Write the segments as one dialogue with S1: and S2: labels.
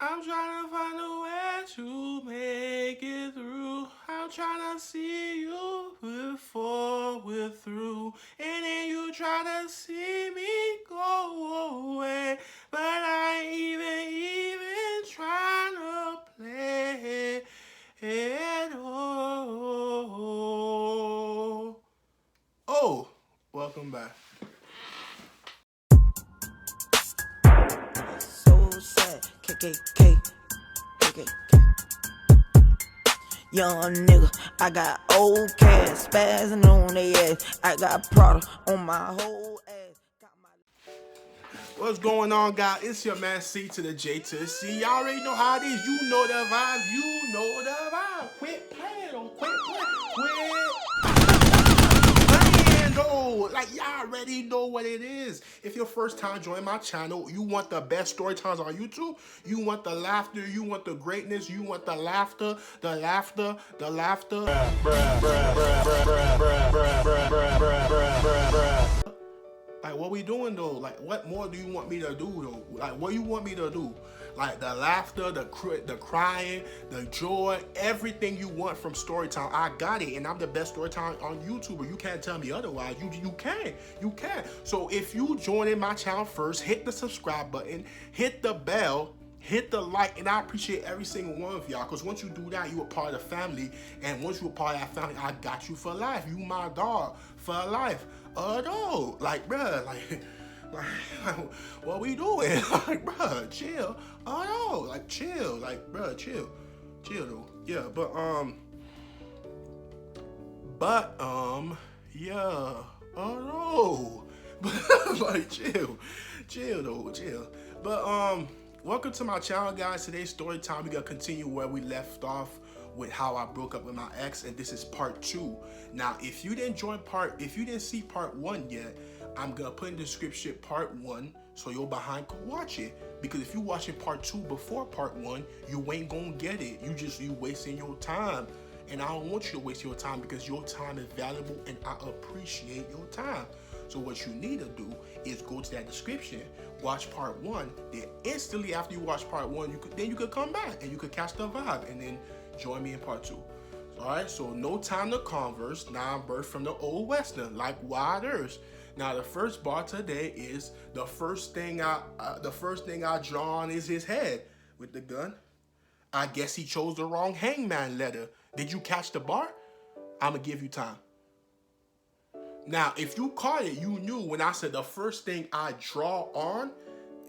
S1: I'm trying to find a way to make it through. I'm trying to see you before we're through. And then you try to see me go away. But I ain't even trying to play it all. Oh, welcome back.
S2: So sad, KKK, KKK. Young nigga, I got old cash, spazzing on they ass. I got Prada on my whole ass. Got my
S1: What's going on, guys? It's your man C to the J to the C. Y'all already know how it is. You know the vibe. You know the vibe. Quit playing. Don't quit playing. Quit playing, though. Like, y'all already know what it is. If your first time joining my channel, you want the best story times on YouTube. You want the laughter. You want the greatness. You want the laughter. The laughter. The laughter. Like, what we doing though? Like, what more do you want me to do though? Like, what you want me to do? Like, the laughter, the crying, the joy, everything you want from Storytime, I got it, and I'm the best Storytime on YouTube. You can't tell me otherwise. You can. So if you join in my channel first, hit the subscribe button, hit the bell, hit the like, and I appreciate every single one of y'all, because once you do that, you a part of the family, and once you a part of that family, I got you for life. You my dog for life. No, like, bruh, like, what we doing? Like, bruh, chill. No, like, chill. Like, bruh, chill though. Yeah, yeah. No. Like, chill though, chill. Welcome to my channel, guys. Today's story time. We're gonna continue where we left off with how I broke up with my ex, and this is part 2. Now, if you didn't see part 1 yet, I'm gonna put in the description part 1, so you're behind can watch it. Because if you watching part 2 before part 1, you ain't gonna get it. You wasting your time. And I don't want you to waste your time, because your time is valuable and I appreciate your time. So what you need to do is go to that description, watch part 1, then instantly after you watch part 1, you could come back and you could catch the vibe and then join me in part 2. Alright, so no time to converse, now I'm birthed from the old western, like waters. Now the first bar today is the first thing I draw on is his head with the gun. I guess he chose the wrong hangman letter. Did you catch the bar? I'ma give you time. Now, if you caught it, you knew when I said the first thing I draw on,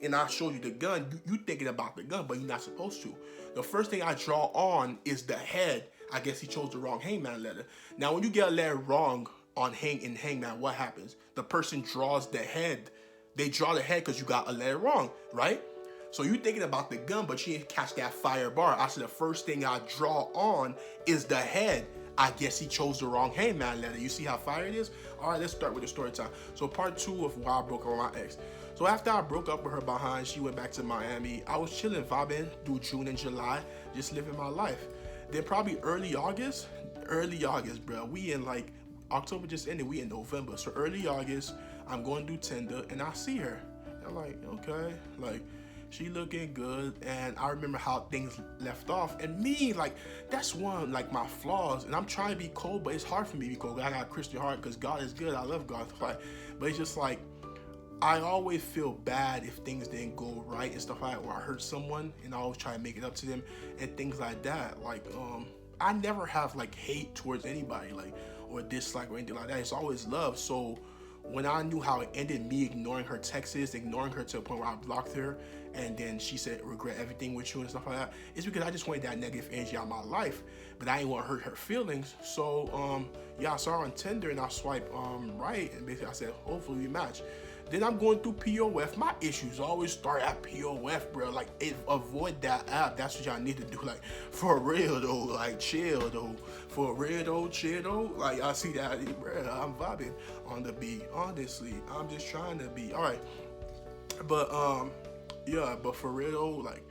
S1: and I showed you the gun, you thinking about the gun, but you're not supposed to. The first thing I draw on is the head. I guess he chose the wrong hangman letter. Now, when you get a letter wrong on hangman, what happens? The person draws the head. They draw the head because you got a letter wrong, right? So you thinking about the gun, but you didn't catch that fire bar. I said the first thing I draw on is the head. I guess he chose the wrong hangman letter. You see how fire it is? All right, let's start with the story time. So part 2 of why I broke up with my ex. So after I broke up with her behind, she went back to Miami. I was chilling, vibing through June and July, just living my life. Then probably early August, bro. We in like, October just ended, we in November. So early August, I'm going through Tinder and I see her. I'm like, okay, like, she looking good, and I remember how things left off. And me, like, that's one like my flaws. And I'm trying to be cold, but it's hard for me to be cold. I got a Christian heart because God is good. I love God. Like, but it's just like I always feel bad if things didn't go right and stuff like that, or I hurt someone, and I always try to make it up to them and things like that. Like, I never have like hate towards anybody, like, or dislike or anything like that. It's always love. So when I knew how it ended, me ignoring her texts, ignoring her to a point where I blocked her, and then she said regret everything with you and stuff like that, it's because I just wanted that negative energy out of my life, but I didn't want to hurt her feelings. So yeah, I saw her on Tinder and I swiped right, and basically I said hopefully we match. Then I'm going through POF. My issues always start at POF, bro. Like, avoid that app. That's what y'all need to do. Like, for real though. Like, chill though. For real though, chill though. Like, I see that, bro. I'm vibing on the beat. Honestly, I'm just trying to be. All right, but yeah. But for real though, like,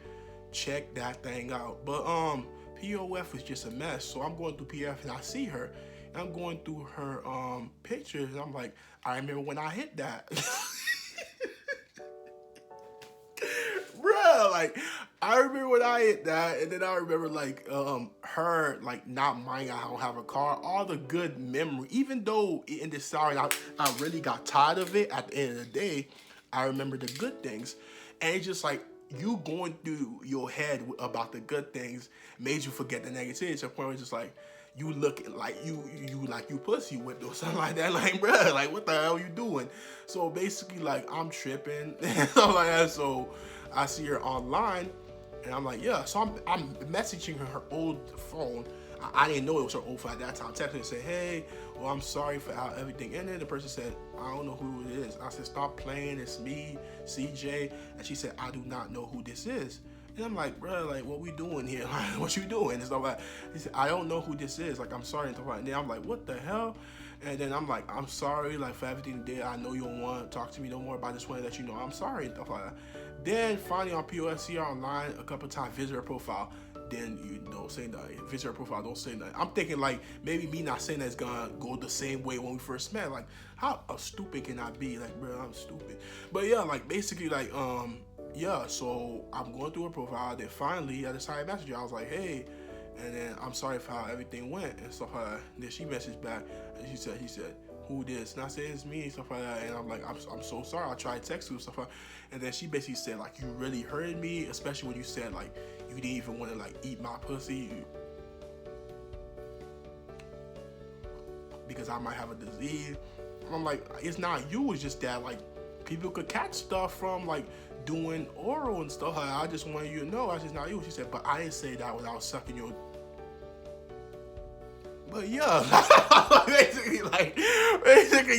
S1: check that thing out. But POF is just a mess. So I'm going through POF and I see her. And I'm going through her pictures. And I'm like, I remember when I hit that. Bruh, like, I remember when I hit that, and then I remember like her like not minding I don't have a car, all the good memory. Even though in this story I really got tired of it. At the end of the day, I remember the good things, and it's just like you going through your head about the good things made you forget the negativity. To the point where it's just like you look like you like you pussy whipped or something like that. Like, bruh, like what the hell are you doing? So basically, like I'm tripping and stuff like that. So I see her online, and I'm like, yeah. So I'm messaging her old phone. I didn't know it was her old phone at that time. Texting and say, hey, well, I'm sorry for how everything ended. The person said, I don't know who it is. I said, stop playing. It's me, C.J. And she said, I do not know who this is. And I'm like, bro, like, what we doing here? Like, what you doing? And stuff like that. He said, I don't know who this is. Like, I'm sorry. And stuff like that. And then I'm like, what the hell? And then I'm like, I'm sorry, like, for everything you did. I know you don't want to talk to me no more, but I just want to let you know I'm sorry and stuff like that. Then finally on POSC online, a couple times, visit her profile. Then you don't say nothing. Visit her profile, don't say nothing. I'm thinking like maybe me not saying that's gonna go the same way when we first met. Like, how stupid can I be? Like, bro, I'm stupid. But yeah, like basically like yeah. So I'm going through her profile. Then finally I decided to message her. I was like, hey, and then I'm sorry for how everything went and stuff like that. Then she messaged back and she said, who this? And I said, it's me, stuff like that. And I'm like, I'm so sorry. I tried to text you, stuff like that. And then she basically said, like, you really hurted me, especially when you said, like, you didn't even want to, like, eat my pussy because I might have a disease. And I'm like, it's not you. It's just that, like, people could catch stuff from, like, doing oral and stuff. Like, I just wanted you to know that's just not you. She said, but I didn't say that without sucking your. But yeah, basically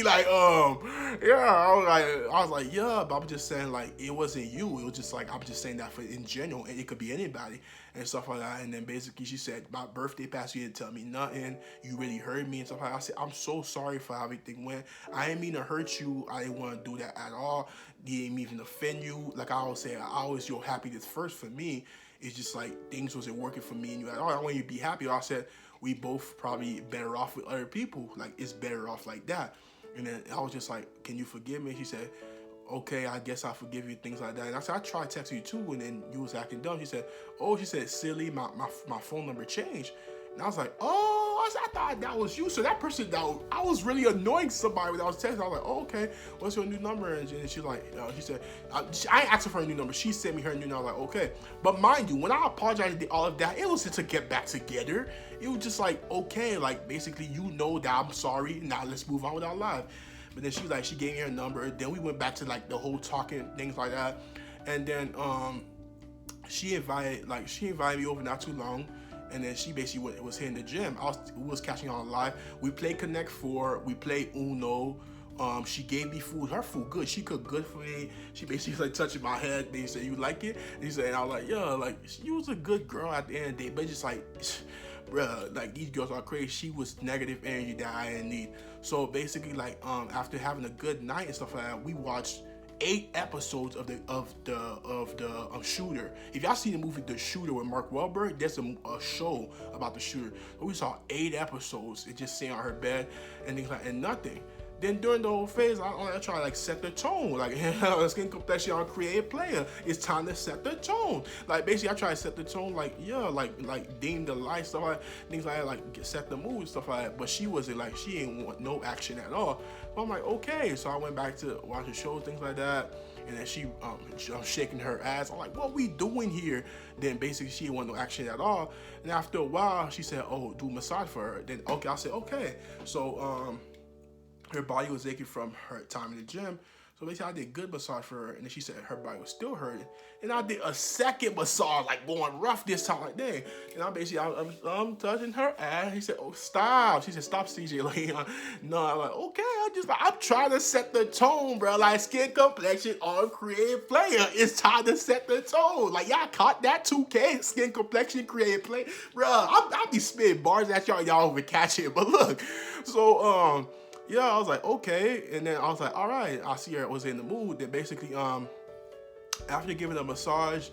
S1: like, yeah, I was like, yeah, but I'm just saying like, it wasn't you. It was just like, I'm just saying that for in general, and it could be anybody and stuff like that. And then basically she said, my birthday passed, you didn't tell me nothing. You really hurt me and stuff like that. I said, I'm so sorry for how everything went. I didn't mean to hurt you. I didn't want to do that at all. Didn't even offend you. Like I always say, your happiness first for me. It's just like things wasn't working for me and you at all. I want you to be happy. I said, we both probably better off with other people. Like, it's better off like that. And then I was just like, can you forgive me? She said, okay, I guess I forgive you, things like that. And I said, I tried texting you too, and then you was acting dumb. She said, silly, my phone number changed. And I was like, I thought that was you. So that person, I was really annoying somebody when I was texting. I was like, okay, what's your new number? And she was like, she said, I asked her for a new number. She sent me her new number. I was like, okay. But mind you, when I apologized and did all of that, it wasn't to get back together. It was just like, okay, like basically, you know that I'm sorry. Now let's move on with our life. But then she was like, she gave me her number. Then we went back to like the whole talking, things like that. And then she invited me over not too long. And then she basically was here in the gym. We was catching on live. We played Connect 4. We played Uno. She gave me food. Her food good. She cooked good for me. She basically like touching my head. They said, you like it? And he said, and I was like, yeah, like she was a good girl at the end of the day. But just like, bruh, like these girls are crazy. She was negative energy that I didn't need. So basically, like, after having a good night and stuff like that, we watched 8 episodes of the Shooter. If y'all seen the movie The Shooter with Mark Wahlberg, there's a show about the Shooter. But we saw 8 episodes. It just sitting on her bed and things like, and nothing. Then during the whole phase, I try to like set the tone. Like, skin complexion on creative player. It's time to set the tone. Like basically, I try to set the tone. Like like dim the light, stuff like things like that. Like set the mood, stuff like that. But she wasn't like, she ain't want no action at all. So I'm like, okay. So I went back to watching shows, things like that. And then she shaking her ass. I'm like, what we doing here? Then basically she didn't want no action at all. And after a while, she said, oh, do massage for her. Then okay, I said okay. So her body was aching from her time in the gym. So basically I did good massage for her, and then she said her body was still hurting. And I did a second massage, like going rough this time, like dang. And I'm touching her ass. He said, oh, stop. She said, stop, CJ. Like, no, I'm like, okay, I'm trying to set the tone, bro. Like skin complexion on creative player. It's time to set the tone. Like y'all caught that 2K skin complexion creative player, bro. I'll be spitting bars at y'all over catch it. But look, so yeah, I was like, okay. And then I was like, all right. I see her was in the mood. Then basically, after giving a massage,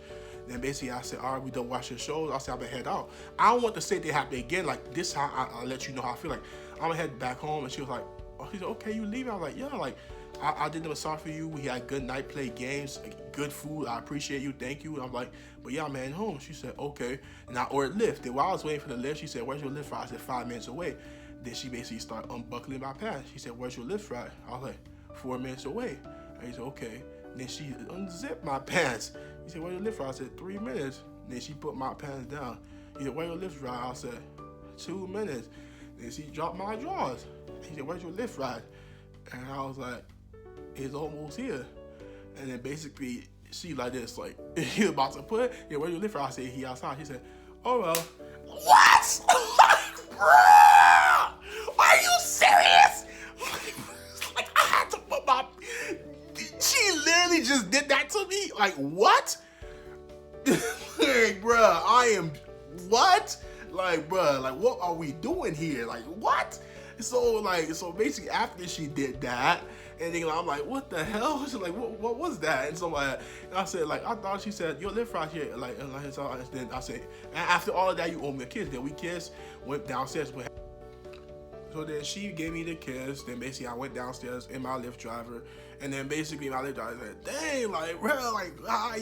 S1: then basically I said, all right, we done watching shows. I said, I'm gonna head out. I don't want to say they happen again. Like this time, I'll let you know how I feel. Like I'm gonna head back home. And she was like, oh, she said, okay, you leaving? I was like, yeah, like I did the massage for you. We had good night, play games, good food. I appreciate you. Thank you. And I'm like, but yeah, I'm heading home. She said, okay. And I ordered Lyft. Then while I was waiting for the Lyft, she said, where's your Lyft ride? I said, 5 minutes away. Then she basically started unbuckling my pants. She said, where's your Lyft ride? I was like, 4 minutes away. And he said, okay. And then she unzipped my pants. He said, where's your Lyft ride? I said, 3 minutes. And then she put my pants down. He said, where's your Lyft ride? I said, 2 minutes. Then she dropped my drawers. He said, where's your Lyft ride? And I was like, it's almost here. And then basically, she like this, like, he was about to put it. Yeah, where you live for? I said, he outside. She said, oh, well. What? Are you serious? Like, I had to put my... She literally just did that to me? Like, what? Like, bruh, I am... What? Like, bruh, like, what are we doing here? Like, what? So basically after she did that, and then I'm like, what the hell? She's like, what was that? And so and I said, like, I thought she said, yo, live right here. Like, and then I said, after all of that, you owe me a kiss. Then we kissed, went downstairs. So then she gave me the kiss. Then basically I went downstairs in my Lyft driver. And then basically my Lyft driver said, dang, like, bro, like,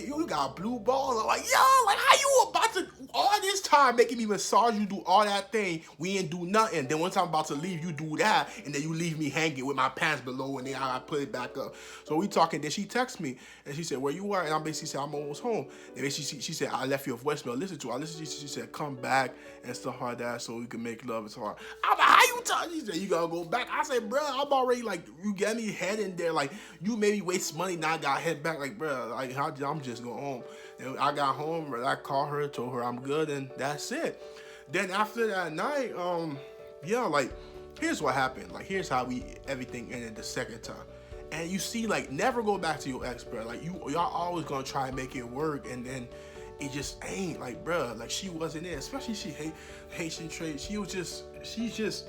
S1: you got blue balls. I'm like, yo, like, how you about to, all this time making me massage you, do all that thing, we ain't do nothing. Then once I'm about to leave, you do that. And then you leave me hanging with my pants below, and then I put it back up. So we talking, then she texted me, and she said, where you are? And I basically said, I'm almost home. And then she said, I left you a voicemail, listen to it. I listened to it. She said, come back and stuff like that so we can make love. It's hard. I'm like, how you talking? She said, you gotta go back. I said, bro, I'm already, like, you got me head in there, like, you made me waste money, now I got head back, like, bro, like, I'm just going home. And I got home, I called her, told her I'm good, and that's it. Then after that night, yeah, like, here's what happened. Like, here's how everything ended the second time. And you see, like, never go back to your ex, bro. Like, y'all always gonna try and make it work, and then it just ain't, like, bro, like, she wasn't it. Especially she Haitian trait. She's just,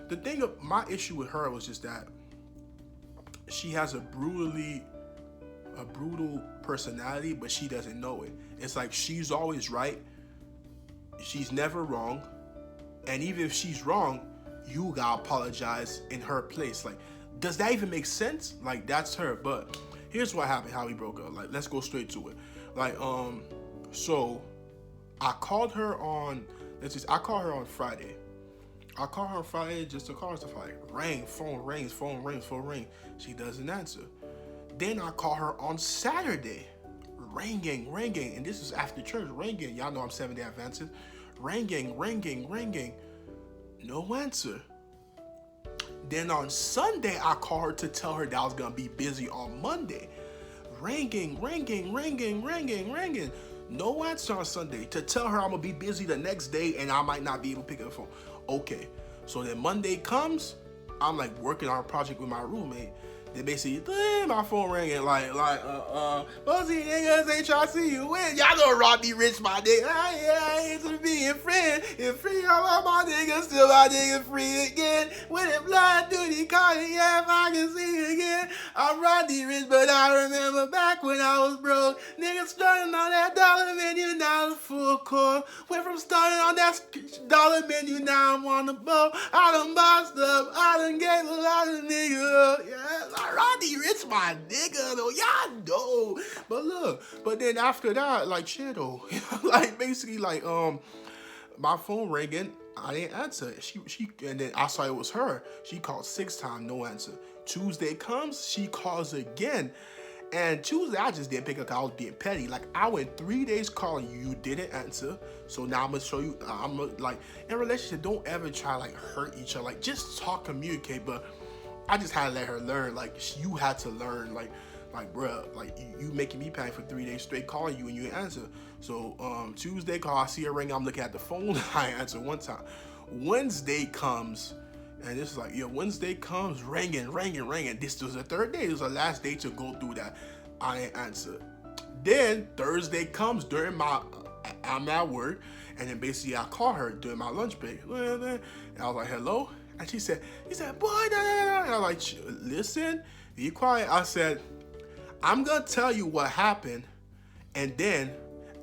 S1: the thing of my issue with her was just that she has a brutal personality, but she doesn't know it. It's like she's always right. She's never wrong. And even if she's wrong, you gotta apologize in her place. Like, does that even make sense? Like, that's her. But here's what happened, how we broke up. Like, let's go straight to it. Like, so I called her on Friday. I called her on Friday just to call her stuff, like, phone rings. She doesn't answer. Then I call her on Saturday. Ringing. And this is after church. Ringing. Y'all know I'm 7-day Adventist. Ringing. No answer. Then on Sunday, I call her to tell her that I was going to be busy on Monday. Ringing. No answer on Sunday. To tell her I'm going to be busy the next day and I might not be able to pick up the phone. Okay. So then Monday comes, I'm like working on a project with my roommate. Then basically, my phone ringing Pussy niggas ain't trying to see you win. Y'all know Rodney Rich, my nigga. I ain't to be a friend. If free, all of my niggas, still my niggas free again. When it blood duty, call it, yeah, if I can see again. I'm Rodney Rich, but I remember back when I was broke. Niggas starting on that dollar menu, now the full core. Went from starting on that dollar menu, now I'm on the boat. I done bossed up, I done gave a lot of niggas up, yeah. Rodney Rich, my nigga, though, y'all know. But look, but then after that, like, shit, though, like, basically, like, my phone ringing, I didn't answer. She, and then I saw it was her. She called 6 times, no answer. Tuesday comes, she calls again. And Tuesday, I just didn't pick up because I was being petty. Like, I went 3 days calling you, you didn't answer. So now I'm going to show you, like, in a relationship, don't ever try, like, hurt each other. Like, just talk, communicate, but I just had to let her learn, like, you had to learn, like, bruh, like, you making me panic for 3 days straight calling you and you didn't answer. So, Tuesday call, I see her ring, I'm looking at the phone, I answer one time. Wednesday comes, and this is like, Wednesday comes, ringing. This was the third day, it was the last day to go through that. I didn't answer. Then, Thursday comes during I'm at work, and then basically I call her during my lunch break. And I was like, hello? And he said, boy, no. And I'm like, listen, be quiet. I said, I'm going to tell you what happened. And then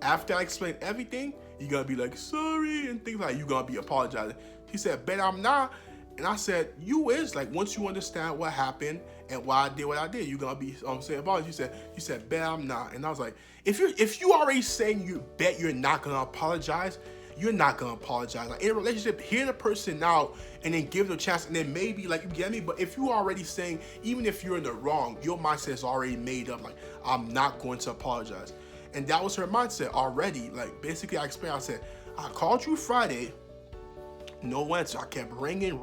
S1: after I explain everything, you're going to be like, sorry, and things like you're going to be apologizing. He said, bet I'm not. And I said, you is like, once you understand what happened and why I did what I did, you gonna be saying apology. She said, bet I'm not. And I was like, if you already saying you bet you're not gonna apologize, you're not gonna apologize. Like in a relationship, hear the person out and then give them a chance, and then maybe like, you get me. But if you already saying, even if you're in the wrong, your mindset is already made up. Like, I'm not going to apologize, and that was her mindset already. Like basically, I explained. I said, I called you Friday. No answer. I kept ringing,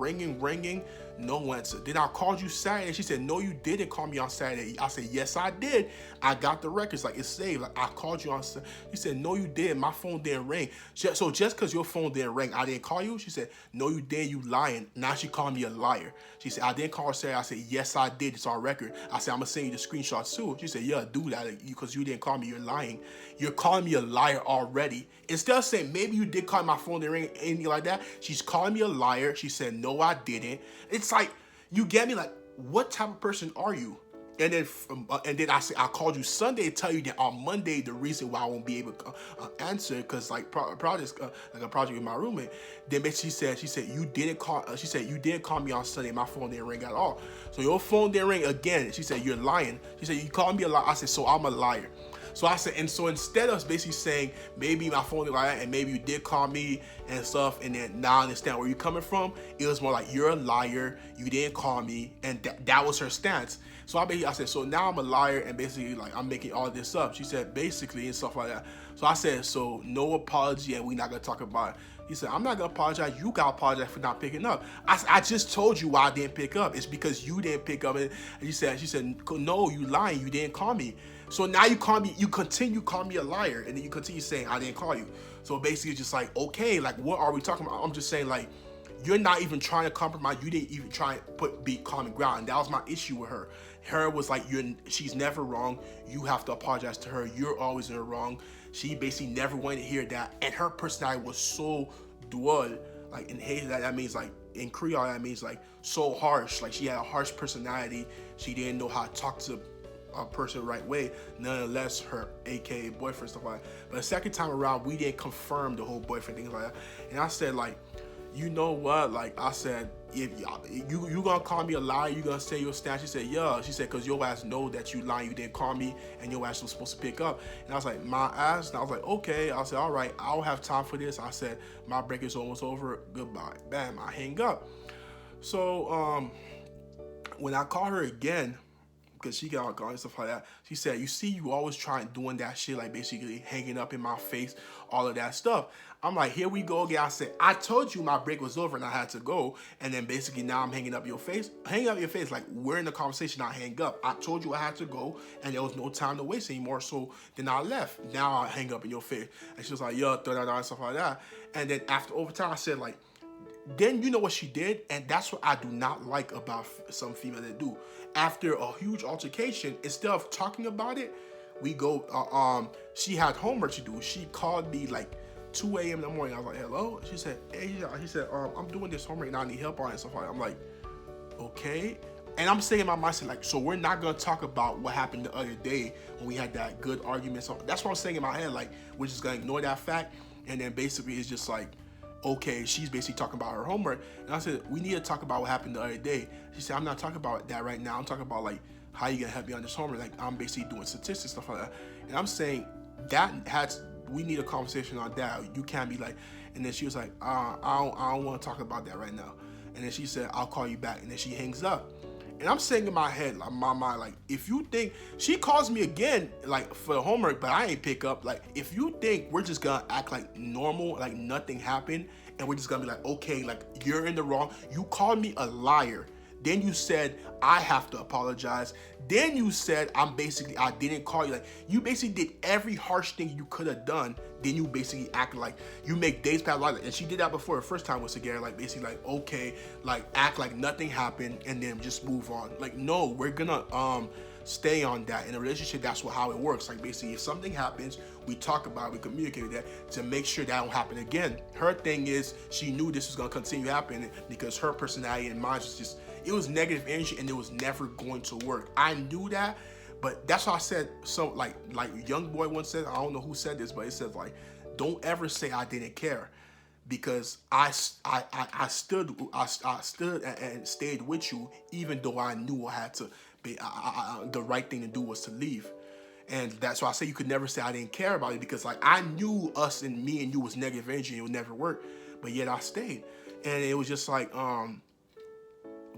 S1: no answer. Then I called you Saturday. She said, no, you didn't call me on Saturday. I said, yes, I did. I got the records. Like, it's saved. Like, I called you on Saturday. She said, no, you didn't. My phone didn't ring. So just because your phone didn't ring, I didn't call you? She said, no, you didn't. You lying. Now she called me a liar. She said, I didn't call her Saturday. I said, yes, I did. It's on record. I said, I'm going to send you the screenshots too. She said, yeah, do that because you didn't call me. You're lying. You're calling me a liar already. Instead of saying, maybe you did call my phone didn't ring, anything like that, she's calling me a liar. She said, no, I didn't. It's like, you get me? Like, what type of person are you? And then I said, I called you Sunday to tell you that on Monday, the reason why I won't be able to answer, because like project, like a project with my roommate. Then she said, you didn't call. She said, you didn't call me on Sunday. My phone didn't ring at all. So your phone didn't ring again. She said, you're lying. She said, you called me a liar. I said, so I'm a liar. So I said, and so instead of basically saying, maybe my phone didn't like that, and maybe you did call me and stuff, and then now I understand where you're coming from, it was more like, you're a liar, you didn't call me, and that was her stance. So I said, so now I'm a liar, and basically like I'm making all this up. She said, basically, and stuff like that. So I said, so no apology, and we're not gonna talk about it. He said, I'm not gonna apologize. You gotta apologize for not picking up. I just told you why I didn't pick up. It's because you didn't pick up. And she said, no, you lying. You didn't call me. So now you call me. You continue calling me a liar, and then you continue saying I didn't call you. So basically, it's just like, okay, like what are we talking about? I'm just saying, like, you're not even trying to compromise. You didn't even try and be common ground. And that was my issue with her. Her was like, she's never wrong. You have to apologize to her. You're always in the wrong. She basically never wanted to hear that. And her personality was so dual. Like in Haitian, that means like, in Creole, that means like so harsh. Like she had a harsh personality. She didn't know how to talk to a person the right way, nonetheless her aka boyfriend, stuff like that. But the second time around, we didn't confirm the whole boyfriend thing like that. And I said, like, you know what? Like I said, if you gonna call me a liar, you gonna say your stance. She said, yeah. She said, cause your ass know that you lying, you didn't call me, and your ass was supposed to pick up. And I was like, my ass. And I was like, okay. I said, all right, I don't have time for this. I said, my break is almost over. Goodbye. Bam. I hang up. So when I call her again, because she got gone and stuff like that, she said, you see, you always trying doing that shit, like basically hanging up in my face, all of that stuff. I'm like, here we go again. I said, I told you my break was over and I had to go, and then basically now I'm hanging up your face. Hanging up your face, like we're in the conversation, I hang up. I told you I had to go, and there was no time to waste anymore, so then I left. Now I hang up in your face. And she was like, yeah, and stuff like that. And then after overtime, I said, like, then you know what she did, and that's what I do not like about some females that do. After a huge altercation, instead of talking about it, we go. She had homework to do. She called me like 2 a.m. in the morning. I was like, hello. She said, hey. He said, I'm doing this homework and I need help on it and stuff like that. I'm like, okay. And I'm saying in my mindset, like, so we're not gonna talk about what happened the other day when we had that good argument. So that's what I'm saying in my head. Like, we're just gonna ignore that fact, and then basically it's just like, okay, she's basically talking about her homework. And I said, we need to talk about what happened the other day. She said, I'm not talking about that right now. I'm talking about like how you gonna help me on this homework. Like I'm basically doing statistics, stuff like that. And I'm saying we need a conversation on that. You can't be like, and then she was like, I don't want to talk about that right now. And then she said, I'll call you back. And then she hangs up. And I'm saying in my head, like my mind, like if you think she calls me again, like for the homework, but I ain't pick up. Like if you think we're just gonna act like normal, like nothing happened, and we're just gonna be like, okay, like you're in the wrong. You called me a liar. Then you said I have to apologize. Then you said I didn't call you. Like you basically did every harsh thing you could have done. Then you basically act like you make days pass like that. And she did that before. The first time with Sagara, like basically like, okay, like act like nothing happened and then just move on. Like no, we're gonna stay on that. In a relationship, that's how it works. Like basically if something happens, we talk about it, we communicate that to make sure that don't happen again. Her thing is she knew this was gonna continue happening because her personality and mine was just, it was negative energy and it was never going to work. I knew that, but that's why I said, so like young boy once said, I don't know who said this, but it says like, don't ever say I didn't care. because I stood and stayed with you, even though I knew I had to be the right thing to do was to leave. And that's why I say you could never say I didn't care about it, because like I knew us and me and you was negative energy and it would never work, but yet I stayed. And it was just like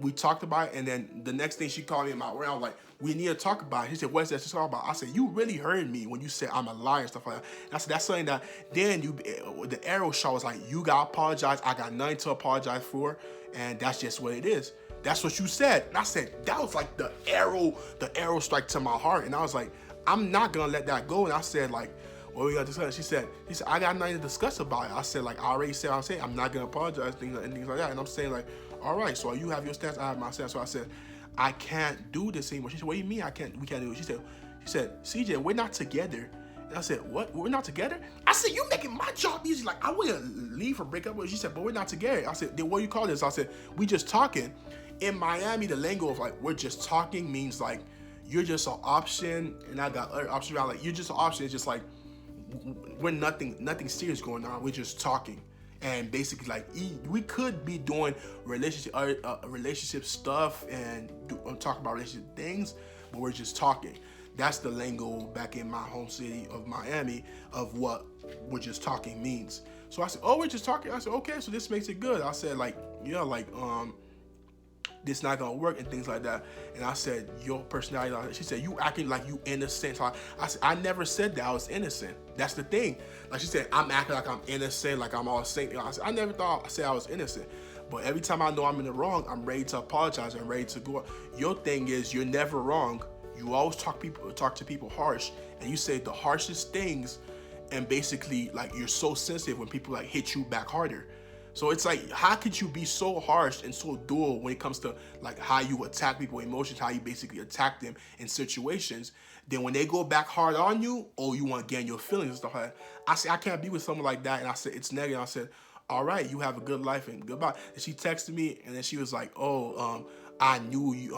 S1: we talked about it, and then the next thing she called me in my room, I was like, we need to talk about it. She said, what's that to talk about? I said, you really heard me when you said I'm a liar and stuff like that. And I said, that's something that then the arrow shot was like, you gotta apologize. I got nothing to apologize for, and that's just what it is. That's what you said. And I said, that was like the arrow strike to my heart. And I was like, I'm not gonna let that go. And I said, like, what we gonna discuss? She said, I got nothing to discuss about it. I said, like, I already said what I'm saying. I'm not gonna apologize, things like that. And I'm saying, like, all right, so you have your stance, I have my stance. So I said, I can't do this anymore. She said, what do you mean we can't do it? She said, CJ, we're not together. And I said, what? We're not together? I said, you making my job easy. Like, I wouldn't leave or break up with her. She said, but we're not together. I said, then what do you call this? I said, we just talking. In Miami, the lingo of like, we're just talking means like, you're just an option, and I got other options around. Like, you're just an option. It's just like, we're nothing serious going on. We're just talking. And basically, like, we could be doing relationship stuff and talk about relationship things, but we're just talking. That's the lingo back in my home city of Miami of what we're just talking means. So I said, oh, we're just talking. I said, okay, so this makes it good. I said, like, yeah, like, this not gonna work and things like that. And I said, your personality. She said, you acting like you innocent. So I said, I never said that I was innocent. That's the thing. Like she said, I'm acting like I'm innocent, like I'm all saint. I said, I never thought I said I was innocent. But every time I know I'm in the wrong, I'm ready to apologize. I'm ready to go. Your thing is, you're never wrong. You always talk to people harsh, and you say the harshest things, and basically like you're so sensitive when people like hit you back harder. So it's like, how could you be so harsh and so dual when it comes to like how you attack people emotions, how you basically attack them in situations? Then when they go back hard on you, oh, you want to gain your feelings and stuff like that. I said, I can't be with someone like that. And I said, it's negative. I said, all right, you have a good life and goodbye. And she texted me, and then she was like, oh, I knew you,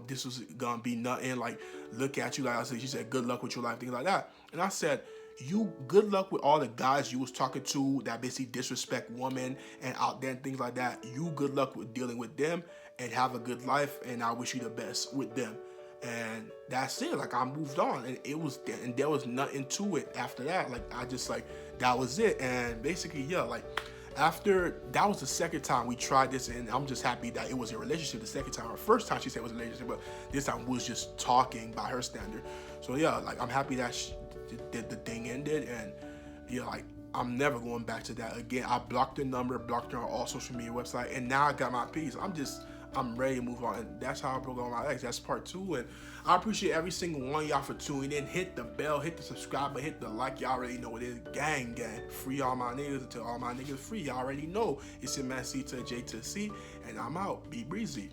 S1: this was gonna be nothing. Like, look at you. Like I said, she said, good luck with your life, things like that. And I said, you good luck with all the guys you was talking to that basically disrespect women and out there and things like that. You good luck with dealing with them, and have a good life, and I wish you the best with them. And that's it. Like, I moved on, and there was nothing to it after that. Like, I just like, that was it. And basically, yeah, like, after that was the second time we tried this, and I'm just happy that it was a relationship the second time. Her first time she said it was a relationship, but this time was just talking by her standard. So yeah, like, I'm happy that the thing ended, and yeah, like, I'm never going back to that again. I blocked her number, blocked her on all social media website, and now I got my peace. I'm ready to move on, and that's how I broke on my ex. That's part 2, and I appreciate every single one of y'all for tuning in. Hit the bell, hit the subscribe, but hit the like. Y'all already know what it is. Gang. Free all my niggas until all my niggas free. Y'all already know. It's your man C to J to C, and I'm out. Be breezy.